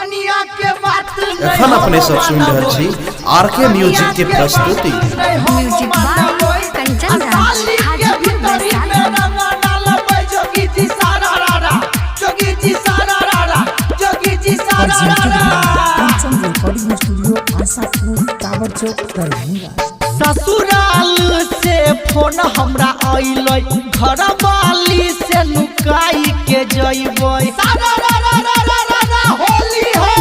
एखन अपने सब सुन रहे छी आरके म्यूजिक के प्रस्तुति। Music by Kanchan Raj Hajipur Vaishali. जोगी जी सारा रारा, जोगी जी सारा रारा, जोगी जी सारा रारा। Kanchan recording studio Ashapur tower चौक दरभंगा। ससुराल से फोन हमरा आइलै, घर वाली से नुकाई के जइबै। सारा रारा रारा रारा होली है।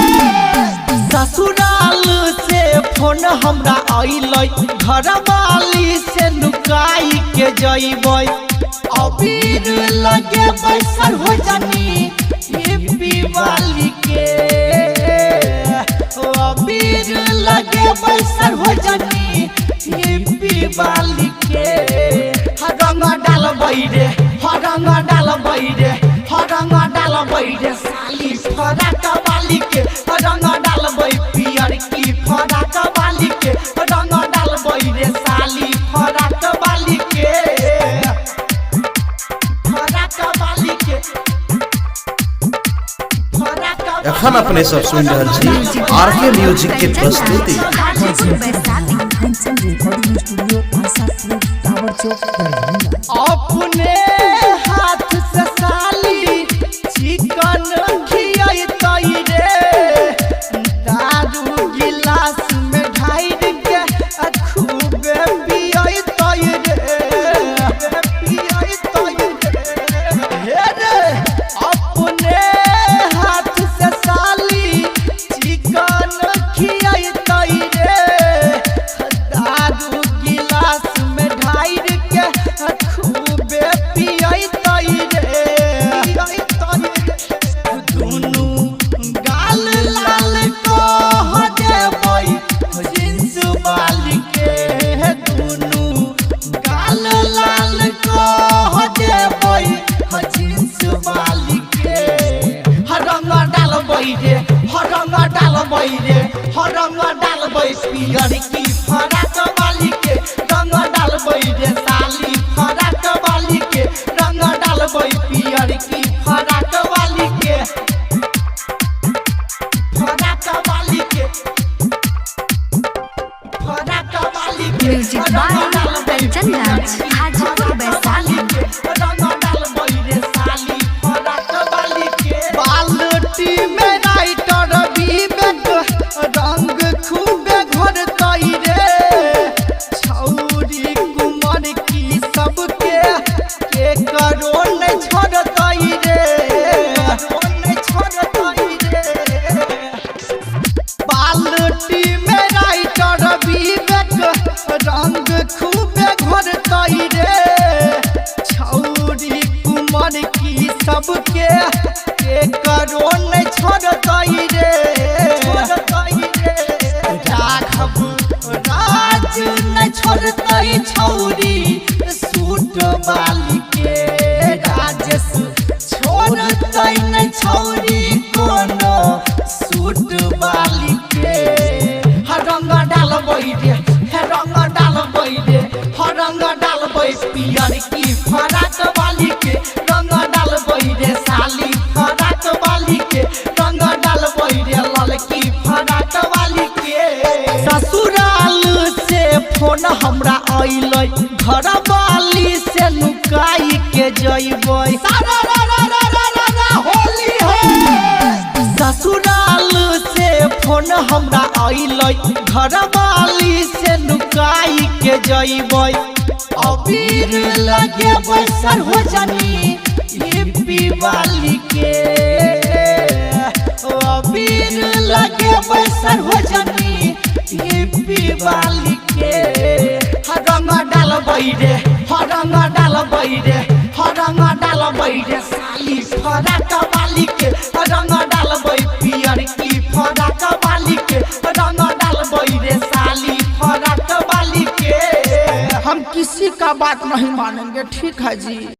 ससुराल से फोन हमरा आइलै, घर वाली से नुकाई के जइबै। अबीर लगे बैसल हो जानी हिप्पी वाली के, अबीर लगे बैसल हो जानी हिप्पी वाली के। रंग डालबै रे, रंग डालबै रे, रंग डालबै रे साली फराक वाली के। रंग डालबै पियर की फराक वाली के, रंग डालबै रे साली फराक वाली के, फराक वाली के, फराक। एखन अपने सब सुन रहे छी आरके म्यूजिक के प्रस्तुति। Kanchan recording studio Ashapur tower चौक दरभंगा। अपने हाथ से साली चिकन खियाई रे, दारू गिलास में ढाई के खूब पियाई रे। अपने हाथ से साली चिकन खियाई रे, दारू गिलास में ढाई के खूब पियाई रे। दुनू गाल लाल को हो देबै जींस वाली के, दुनू गाल लाल को हो देबै जींस वाली के। रंग डालबै रे, रंग डालबै रे, रंग डालबै पियर की फराक वाली के। रंग डालबै रे साली फराक वाली के, रंग डालबै पियर की फराक वाली के, फराक वाली के, फराक वाली के। Music by Kanchan Raj Hajipur Vaishali. रंग डालबै रे साली फराक वाली के। बाल्टी में राइटर विवेक रंग खूबे घोरतै रे, छौरी कुमार की सबके के करो ने छोड़तै रे, बाल्टी में राइटर विवेक रंग खूबे घोरतै रे, छौरी कुमार की सबके के करो ने छोड़तै रे। राघव राज न छोड़तै छौरी सूट वाली के, राजेश छोड़तै न छौरी कोनो सूट वाली के। रंग डालबै रे, रंग डालबै रे, रंग डालबै पियर की फराक वाली के। रंग डालबै रे साली फराक वाली के, रंग डालबै रे ललकी फराक वाली के। ससुराल से फोन हमरा आइलै, घर वाली से नुकाई के जइबै। सारा रारा रारा रारा होली है। ससुराल से फोन हमरा आइलै, घर वाली से नुकाई के जइबै। अबीर लगे बैसल हो जानी हिप्पी वाली के, अबीर लगे बैसल हो जानी हिप्पी वाली के। रंग डालबै रे, रंग डालबै रे, रंग डालबै रे साली फराक वाली के। रंग डालबै पियर की फराक वाली के, रंग डालबै रे साली फराक वाली के। हम किसी का बात नहीं मानेंगे, ठीक है जी।